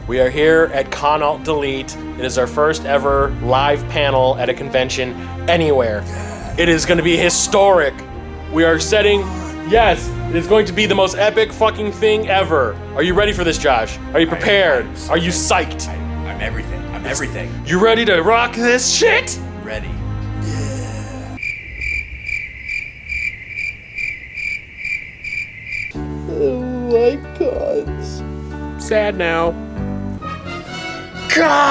We are here at Con+Alt+Delete. It is our first ever live panel at a convention anywhere. It is going to be historic. We are setting... Yes, it is going to be the most epic fucking thing ever. Are you ready for this, Josh? Are you prepared? Are you psyched? I'm everything. I'm everything. You ready to rock this shit? Ready. Oh my god. Sad now. Gods!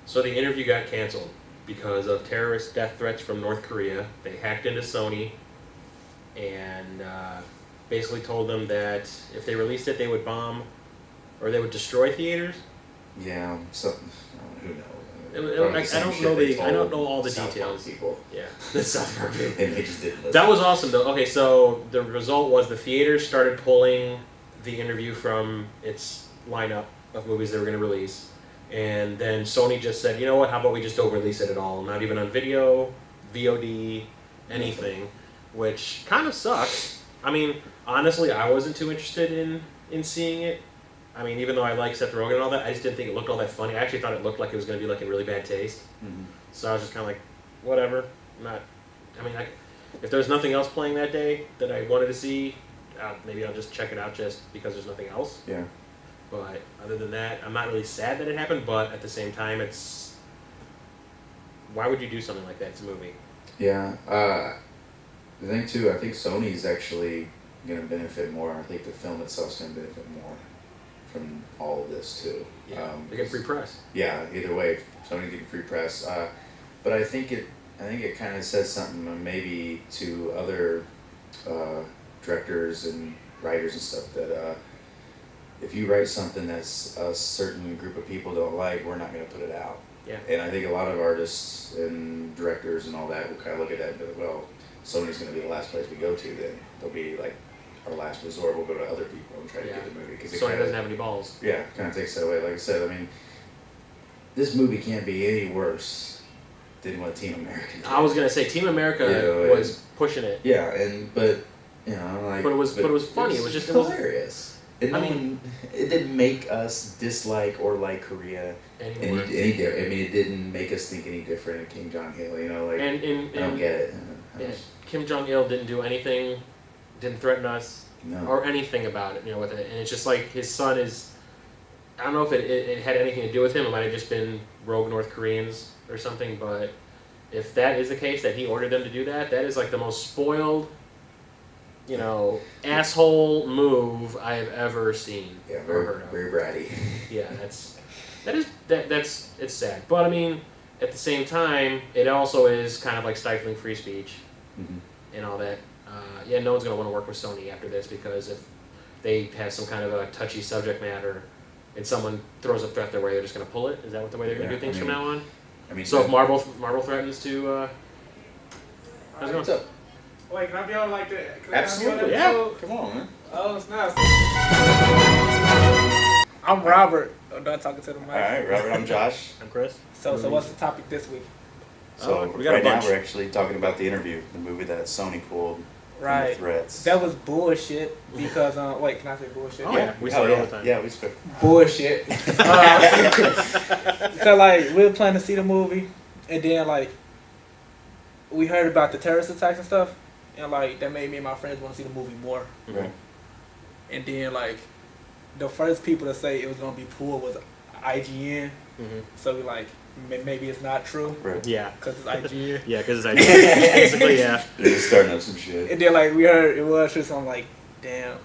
So the interview got canceled because of terrorist death threats from North Korea. They hacked into Sony and basically told them that if they released it, they would bomb or they would destroy theaters. Yeah, so who knows? I don't know all the details. People. Yeah, the South Park people. And they just didn't listen. That was awesome though. Okay, so the result was the theaters started pulling the interview from its lineup of movies they were going to release. And then Sony just said, you know what, how about we just don't release it at all? Not even on video, VOD, anything, which kind of sucks. I mean, honestly, I wasn't too interested in seeing it. I mean, even though I like Seth Rogen and all that, I just didn't think it looked all that funny. I actually thought it looked like it was going to be like in really bad taste. Mm-hmm. So I was just kind of like, whatever. If there's nothing else playing that day that I wanted to see, maybe I'll just check it out just because there's nothing else. Yeah. But other than that, I'm not really sad that it happened, but at the same time, it's... Why would you do something like that? It's a movie. Yeah. The thing, too, I think Sony's actually going to benefit more. I think the film itself's going to benefit more from all of this, too. Yeah, they get free press. Yeah, either way, Sony getting free press. But I think it kind of says something maybe to other directors and writers and stuff that... if you write something that's a certain group of people don't like, we're not going to put it out. Yeah. And I think a lot of artists and directors and all that will kind of look at that and be like, well, Sony's going to be the last place we go to then. They'll be like our last resort. We'll go to other people and try to get the movie. Cause Sony doesn't have any balls. Yeah, kind of takes that away. Like I said, I mean, this movie can't be any worse than what Team America did. I was going to say, Team America was pushing it. Yeah, but it was funny. It was just hilarious. It didn't make us dislike or like Korea any different. I mean, it didn't make us think any different of Kim Jong-il, I don't get it. Kim Jong-il didn't do anything, didn't threaten us, or anything about it, with it. And it's just like his son is, I don't know if it had anything to do with him. It might have just been rogue North Koreans or something, but if that is the case, that he ordered them to do that, that is like the most spoiled... asshole move I have ever seen. Yeah, or heard of. Very bratty. Yeah, it's sad. But I mean, at the same time, it also is kind of like stifling free speech and all that. No one's gonna want to work with Sony after this because if they have some kind of a touchy subject matter and someone throws a threat their way, they're just gonna pull it. Is that the way they're gonna do things from now on? So if Marvel threatens to, how's it going? Wait, can I be on like that? Absolutely, yeah. Come on, man. Oh, it's nice. I'm Robert. I'm done talking to the mic. All right, Robert. I'm Josh. I'm Chris. So what's the topic this week? So we got right now we're actually talking about the interview, the movie that Sony pulled. Right. From the threats. That was bullshit because wait, can I say bullshit? Oh yeah, we say it all the time. Yeah, we speak. Bullshit. Because we were planning to see the movie, and then we heard about the terrorist attacks and stuff. And that made me and my friends want to see the movie more. Right. And then the first people to say it was gonna be poor was IGN. So we maybe it's not true. Right. Yeah. Because it's IGN. Yeah, because it's IGN. Basically, yeah. They're just starting up some shit. And then we heard it was true, so I'm like, damn.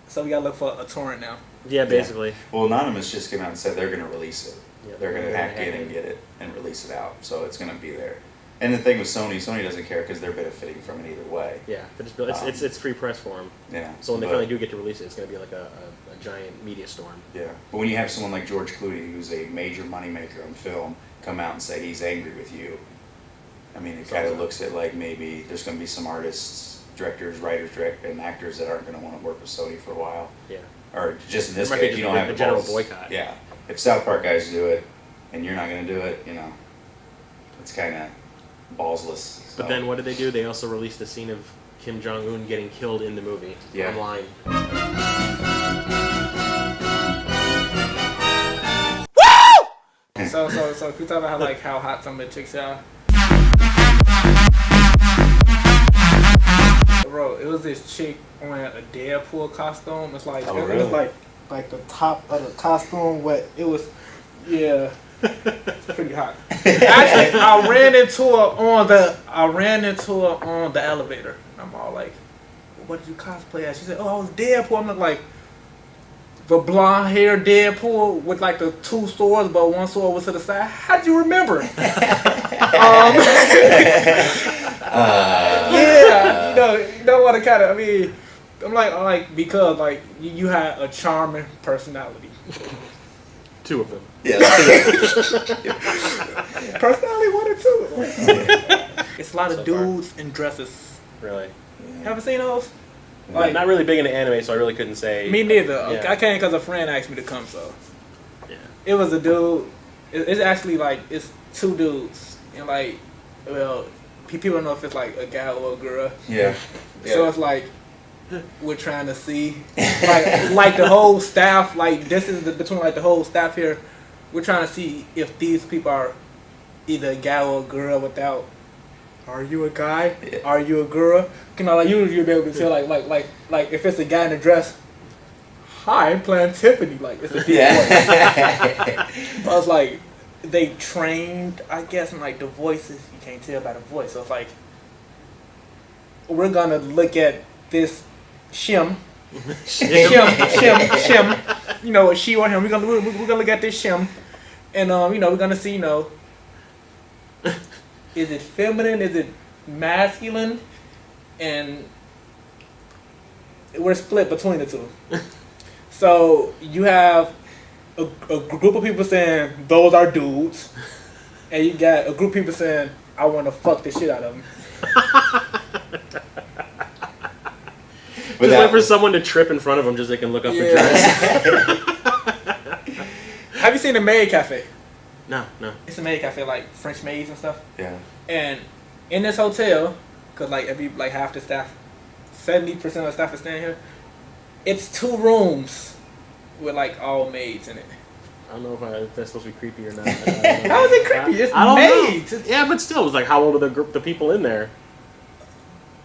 So we gotta look for a torrent now. Yeah, basically. Yeah. Well, Anonymous just came out and said they're gonna release it. Yeah, they're gonna hack in and get it and release it out. So it's gonna be there. And the thing with Sony doesn't care because they're benefiting from it either way. Yeah, it's free press for them. Yeah. So when they finally do get to release it, it's going to be like a giant media storm. Yeah. But when you have someone like George Clooney, who's a major moneymaker on film, come out and say he's angry with you, I mean, it kind of looks at like maybe there's going to be some artists, directors, writers, and actors that aren't going to want to work with Sony for a while. Yeah. Or just in this case, you don't have a general boycott. Yeah. If South Park guys do it, and you're not going to do it, you know, it's kind of ballsless. So. But then what did they do? They also released a scene of Kim Jong-un getting killed in the movie online. Woo! So can you talk about how hot some of the chicks are? Bro, it was this chick wearing a Deadpool costume. It's like really? It was like the top of the costume, but it was pretty hot. Actually, I ran into her on the elevator. I'm all like, "What did you cosplay as?" She said, "Oh, I was Deadpool." I'm like, the blonde hair Deadpool with like the two swords, but one sword was to the side. How'd you remember? You know what? I mean, I'm like because like you had a charming personality. Two of them. Yeah. Personality 1 or 2. It's a lot of dudes in dresses. Really? Yeah. Haven't seen those? Like, not really big into anime, so I really couldn't say. Me neither. Yeah. I can't because a friend asked me to come. So yeah, it was a dude. It's actually like it's 2 dudes, and like, well, people don't know if it's like a guy or a girl. Yeah. So it's like we're trying to see, like the whole staff. Like this is between like the whole staff here. We're trying to see if these people are either a guy or a girl without. Are you a guy? Yeah. Are you a girl? You know, like usually you'll be able to tell like if it's a guy in a dress. Hi, I'm playing Tiffany. Like it's a deep voice. But it's like they trained, I guess, in like the voices. You can't tell by the voice. So it's like we're gonna look at this shim. Shim. You know, she or him. We're gonna look at this shim, and you know, we're gonna see, you know, is it feminine? Is it masculine? And we're split between the two. So you have a group of people saying those are dudes, and you got a group of people saying I want to fuck the shit out of them. Just wait for someone to trip in front of them just so they can look up the dress. Have you seen the Maid Cafe? No. It's a maid cafe, like French maids and stuff. Yeah. And in this hotel, cause like half the staff, 70% of the staff is staying here. It's 2 rooms with like all maids in it. I don't know if that's supposed to be creepy or not. How is it creepy? It's maids. Yeah, but still, it was like how old are the people in there?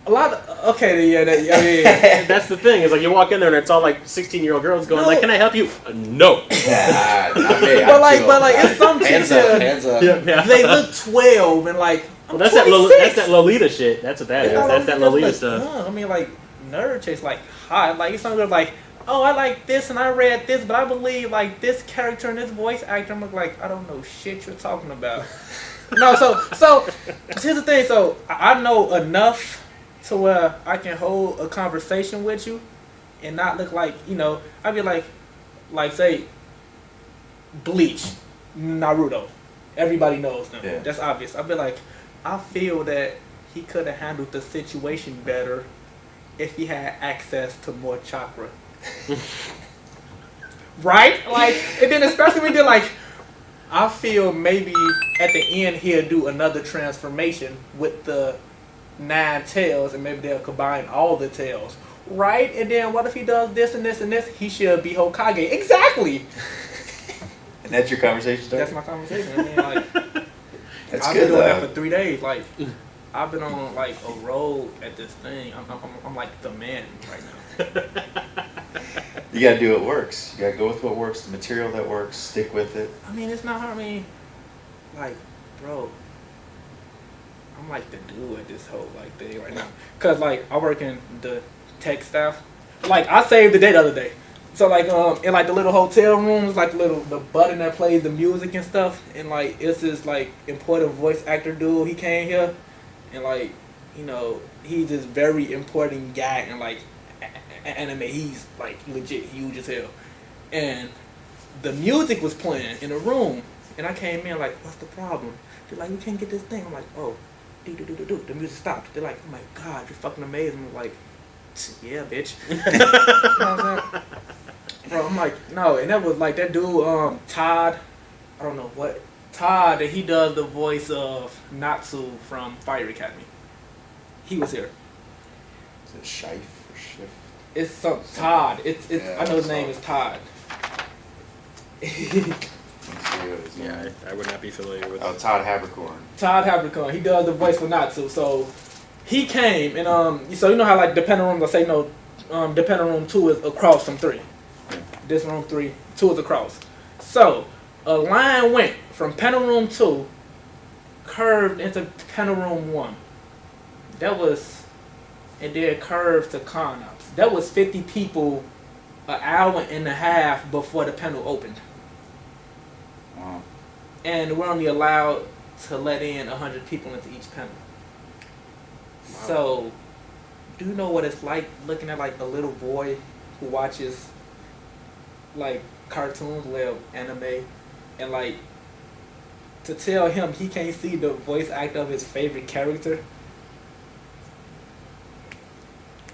A lot of, That's the thing. Is like you walk in there and it's all like 16-year-old girls going like, "Can I help you?" No. Yeah, not me. but like it's some hands chicks up. Yeah. They look 12 and like. Well, that's that Lolita shit. That's what that is. That's that Lolita stuff. No, I mean like nerd chicks like hot. Like it's something like, oh, I like this and I read this, but I believe like this character and this voice actor. I'm like, I don't know shit you're talking about. No, so here's the thing. So I know enough to where I can hold a conversation with you and not look like, you know, I'd be like say, Bleach, Naruto. Everybody knows them. Yeah. That's obvious. I'd be like, I feel that he could have handled the situation better if he had access to more chakra. Right? Like, and then especially when they're like, I feel maybe at the end he'll do another transformation with the 9 tails, and maybe they'll combine all the tails, right? And then what if he does this and this and this? He should be Hokage. Exactly. And that's your conversation starter? That's my conversation. I mean, like, that's I've good, been doing though. that for 3 days. Like, I've been on like a road at this thing. I'm like the man right now. You gotta do what works. You gotta go with what works, the material that works, stick with it. I mean, it's not hard. I mean, like, bro, I'm like the dude at this whole like thing right now. Cause like I work in the tech staff. Like I saved the day the other day. So like in like the little hotel rooms, like the button that plays the music and stuff, and like it's this like important voice actor dude. He came here, and like he's this very important guy in like anime. He's like legit huge as hell, and the music was playing in the room, and I came in like, what's the problem? They're like, we can't get this thing. I'm like, oh, do. The music stopped. They're like, oh my god, you're fucking amazing. I'm like, yeah, bitch. You know what I'm saying? Bro, I'm like, no, and that was like that dude, Todd, I don't know what, Todd, he does the voice of Natsu from Fire Academy. He was here. Is it Shife or Shift? It's some Todd. It's I know his name is Todd. Yeah, I would not be familiar with. Oh, Todd Habercorn. Todd Habercorn. He does the voice for Natsu. So he came and so you know how like the Dependent Room, I say no, Dependent Room 2 is across from 3. This room 3, 2 is across. So a line went from Penta Room 2, curved into Penta Room 1. That was, and then curved to Con+Alt. That was 50 people an hour and a half before the panel opened. Wow. And we're only allowed to let in 100 people into each panel. Wow. So, do you know what it's like looking at like a little boy who watches like cartoons, well, anime, and like to tell him he can't see the voice actor of his favorite character?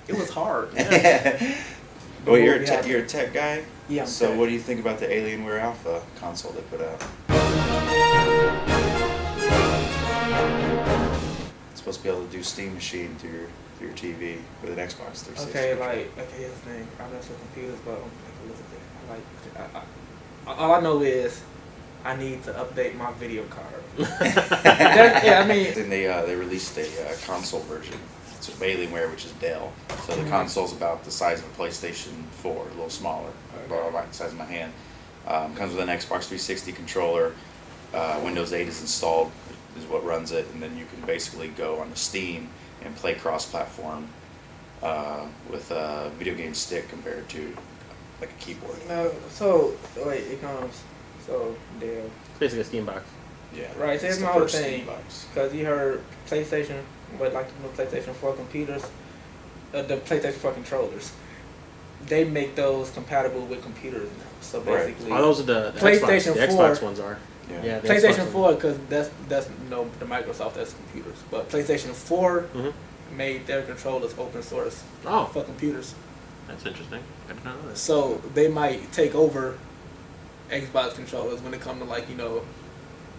It was hard. Well, you're a tech guy. Yeah. So tech. what do you think about the Alienware Alpha console they put out? It's supposed to be able to do Steam Machine through your TV with an Xbox 360. Okay, his thing. I mess with computers, but all I know is I need to update my video card. I mean, and they released a console version. It's Alienware, which is Dell. So the console's about the size of a PlayStation 4, a little smaller, about the size of my hand. Comes with an Xbox 360 controller. Windows 8 is installed, is what runs it, and then you can basically go on the Steam and play cross-platform with a video game stick compared to like a keyboard. No, so wait, it comes. So Dell. Basically a Steam box. Yeah. Right. So it's here's the my other first thing, Steam box. because you heard PlayStation, but like the PlayStation 4 computers, the PlayStation 4 controllers, they make those compatible with computers now. So basically, Oh, those are the PlayStation Xbox. The 4 Xbox ones are. Yeah. The PlayStation Xbox 4, because that's the Microsoft, that's computers. But PlayStation 4 made their controllers open source for computers. That's interesting. I didn't know that. So they might take over Xbox controllers when it comes to like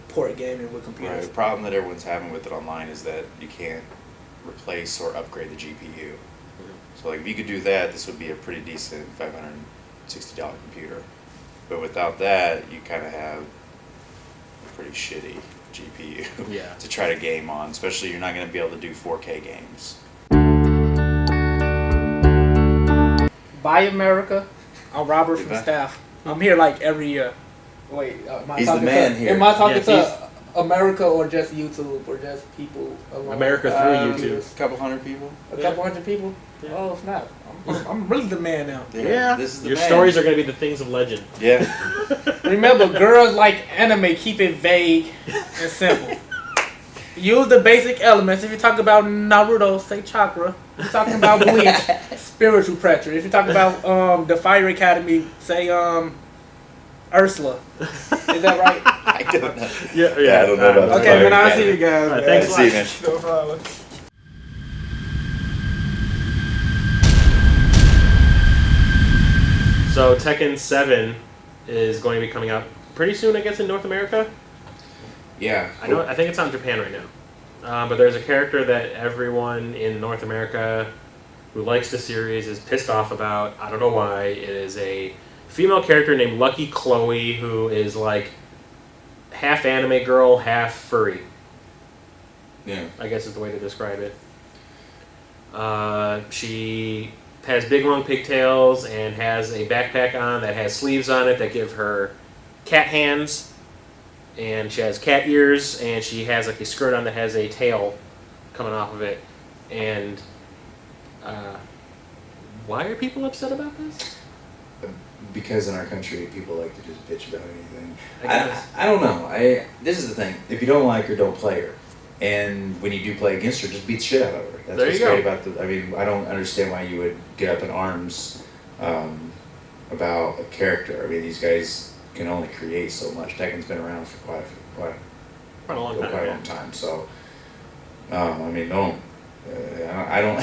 port gaming with computers. Right. The problem that everyone's having with it online is that you can't replace or upgrade the GPU. So like if you could do that, this would be a pretty decent $560 computer. But without that, you kind of have a pretty shitty GPU to try to game on. Especially you're not going to be able to do 4K games. Buy America. I'm Robert from staff. I'm here like every year. Wait, he's the man here. Am I talking to America or just YouTube or just people? America through YouTube. A couple hundred people. A couple hundred people. Yeah. Oh snap! I'm really the man now. Yeah. This is the Your man. stories are going to be the things of legend. Yeah. Remember, girls like anime. Keep it vague and simple. Use the basic elements. If you talk about Naruto, say chakra. If you're talking about Bleach, spiritual pressure. If you're talking about the Fire Academy, say Ursula. Is that right? I don't know. Yeah, I don't know about okay, man, I'll see you guys. Right, thanks. See you, man. No problem. So Tekken 7 is going to be coming out pretty soon, I guess, in North America. Yeah. I think it's on Japan right now. But there's a character that everyone in North America who likes the series is pissed off about. I don't know why. It is a female character named Lucky Chloe who is like half anime girl, half furry. Yeah. I guess is the way to describe it. She has big long pigtails and has a backpack on that has sleeves on it that give her cat hands. And she has cat ears, and she has like a skirt on that has a tail coming off of it. And why are people upset about this? because in our country people like to just bitch about anything. I guess. I don't know. This is the thing. If you don't like her, don't play her. And when you do play against her, just beat the shit out of her. That's There what's you go. great about I mean, I don't understand why you would get up in arms about a character. I mean, these guys can only create so much. Tekken's been around for quite Quite a long time. quite a long time. So, I mean, don't. I don't.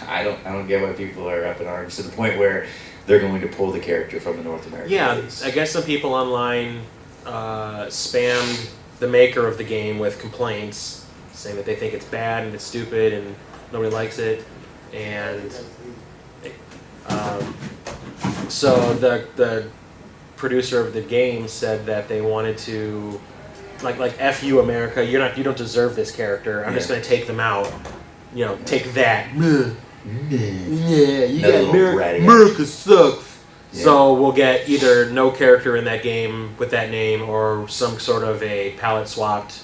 I don't get why people are up in arms to the point where they're going to pull the character from the North American Yeah, release. I guess some people online spammed the maker of the game with complaints, saying that they think it's bad and it's stupid and nobody likes it, and so the producer of the game said that they wanted to like F you America, you don't deserve this character. I'm just Yeah. gonna take them out. You know, take that. Yeah, you Another got little bratty America sucks. Yeah. So we'll get either no character in that game with that name, or some sort of a palette swapped,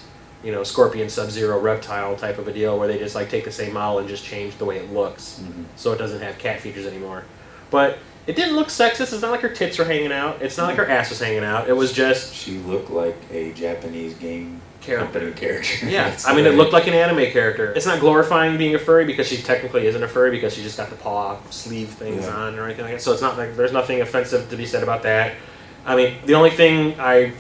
Scorpion, Sub-Zero, Reptile type of a deal where they just like take the same model and just change the way it looks, so it doesn't have cat features anymore. But it didn't look sexist. It's not like her tits were hanging out. It's not like her ass was hanging out. It was just She looked like a Japanese game company character. yeah. That's I mean, the it way- looked like an anime character. It's not glorifying being a furry because she technically isn't a furry because she just got the paw sleeve things Yeah. on or anything like that. So it's not like there's nothing offensive to be said about that. I mean, the only thing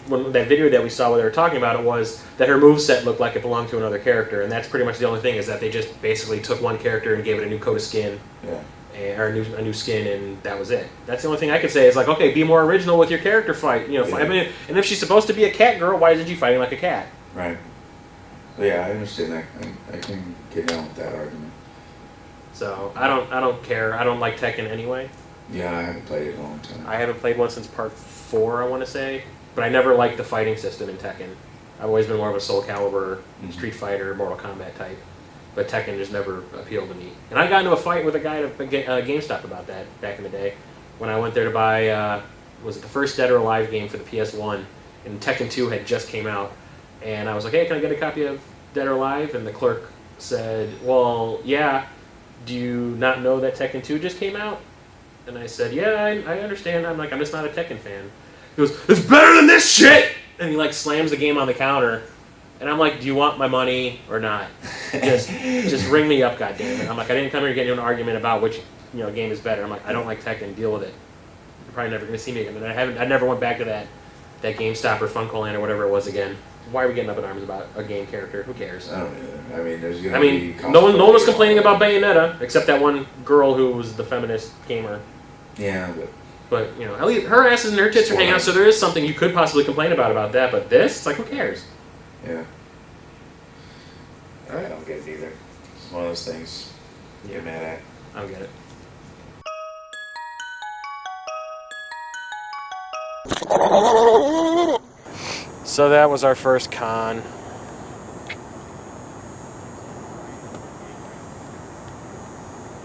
when that video that we saw where they were talking about it was that her moveset looked like it belonged to another character, and that's pretty much the only thing is that they just basically took one character and gave it a new coat of skin. Yeah. Or a new skin, and that was it. That's the only thing I could say is like, okay, be more original with your character fight. Yeah. I mean, and if she's supposed to be a cat girl, why isn't she fighting like a cat? Right. Yeah, I understand that. I can get down with that argument. So I don't care. I don't like Tekken anyway. Yeah, I haven't played it in a long time. I haven't played one since part 4, I want to say, but I never liked the fighting system in Tekken. I've always been more of a Soul Calibur, Street Fighter, Mortal Kombat type. But Tekken just never appealed to me. And I got into a fight with a guy at GameStop about that back in the day. When I went there to buy, was it the first Dead or Alive game for the PS1? And Tekken 2 had just came out. And I was like, hey, can I get a copy of Dead or Alive? And the clerk said, well, yeah. Do you not know that Tekken 2 just came out? And I said, yeah, I understand. I'm just not a Tekken fan. He goes, it's better than this shit! And he slams the game on the counter. And I'm like, do you want my money or not? Just ring me up, goddammit. I'm like, I didn't come here to get into an argument about which game is better. I'm like, I don't like Tekken, deal with it. You're probably never gonna see me again. And I never went back to that GameStop or Funkoland or whatever it was again. Why are we getting up in arms about a game character? Who cares? I don't either. I mean, there's gonna be no one was complaining about Bayonetta except that one girl who was the feminist gamer. Yeah, But at least her asses and her tits are hanging out, so there is something you could possibly complain about that. But this, it's like, who cares? yeah. I don't get it either. It's one of those things you get mad at. I don't get it. So that was our first con.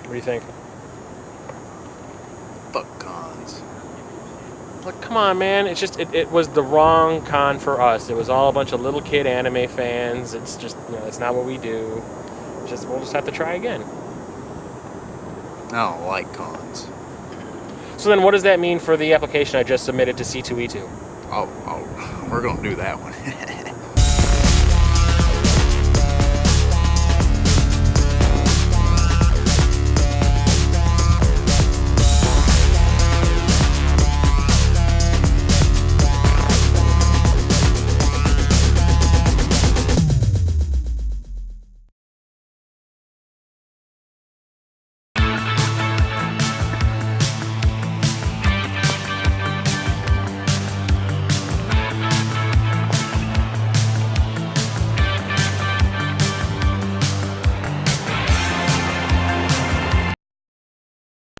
What do you think? Fuck cons. Like, come on, man. It's just, it was the wrong con for us. It was all a bunch of little kid anime fans. It's just, it's not what we do. We'll just have to try again. I don't like cons. So then what does that mean for the application I just submitted to C2E2? Oh, we're gonna do that one.